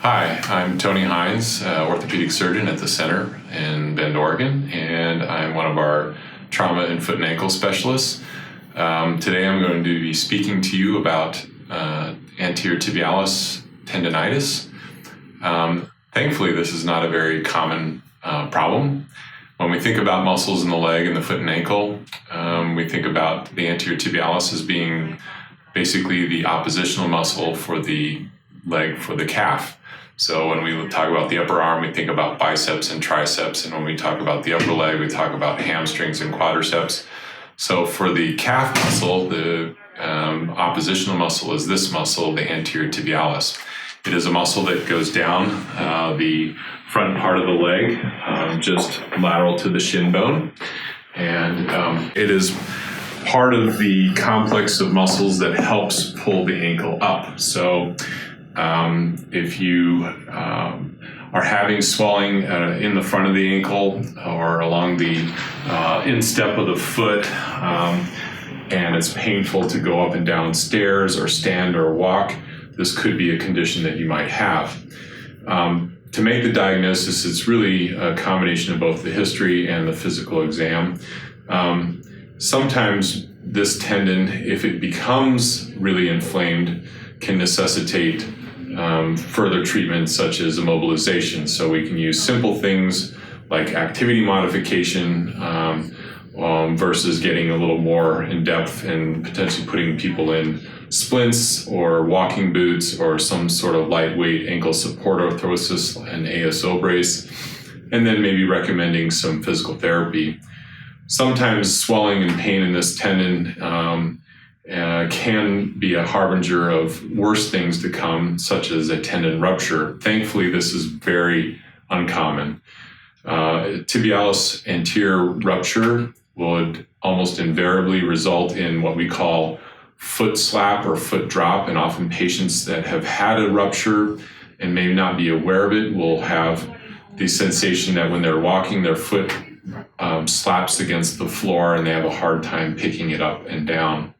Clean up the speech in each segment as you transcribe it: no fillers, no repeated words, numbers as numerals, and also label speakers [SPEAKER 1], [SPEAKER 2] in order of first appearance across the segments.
[SPEAKER 1] Hi, I'm Tony Hines, orthopedic surgeon at the center in Bend, Oregon, and I'm one of our trauma and foot and ankle specialists. Today I'm going to be speaking to you about Anterior Tibialis Tendonitis. Thankfully, this is not a very common problem. When we think about muscles in the leg and the foot and ankle, we think about the anterior tibialis as being basically the oppositional muscle for the leg for the calf. So when we talk about the upper arm, we think about biceps and triceps. And when we talk about the upper leg, we talk about hamstrings and quadriceps. So for the calf muscle, the oppositional muscle is this muscle, the anterior tibialis. It is a muscle that goes down the front part of the leg, just lateral to the shin bone. And it is part of the complex of muscles that helps pull the ankle up. So if you are having swelling in the front of the ankle or along the instep of the foot, and it's painful to go up and down stairs or stand or walk, this could be a condition that you might have. To make the diagnosis, it's really a combination of both the history and the physical exam. Sometimes this tendon, if it becomes really inflamed, can necessitate further treatment such as immobilization. So we can use simple things like activity modification versus getting a little more in depth and potentially putting people in splints or walking boots or some sort of lightweight ankle support orthosis, an ASO brace, and then maybe recommending some physical therapy. Sometimes swelling and pain in this tendon can be a harbinger of worse things to come, such as a tendon rupture. Thankfully, this is very uncommon. Tibialis anterior rupture would almost invariably result in what we call foot slap or foot drop, and often patients that have had a rupture and may not be aware of it will have the sensation that when they're walking, their foot slaps against the floor and they have a hard time picking it up and down.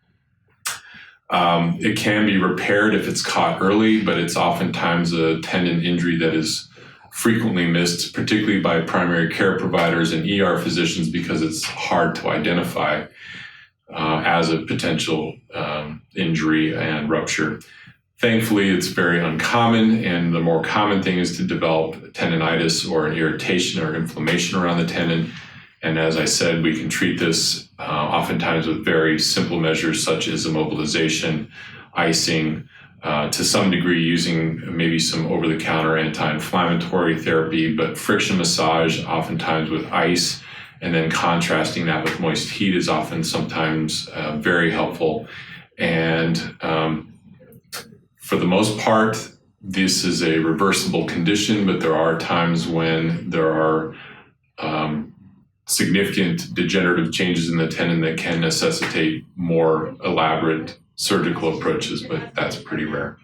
[SPEAKER 1] It can be repaired if it's caught early, but it's oftentimes a tendon injury that is frequently missed, particularly by primary care providers and ER physicians, because it's hard to identify as a potential injury and rupture. Thankfully, it's very uncommon, and the more common thing is to develop tendonitis or an irritation or inflammation around the tendon. And as I said, we can treat this oftentimes with very simple measures such as immobilization, icing, to some degree using maybe some over-the-counter anti-inflammatory therapy, but friction massage oftentimes with ice, and then contrasting that with moist heat is often sometimes very helpful. And for the most part, this is a reversible condition, but there are times when there are significant degenerative changes in the tendon that can necessitate more elaborate surgical approaches, but that's pretty rare.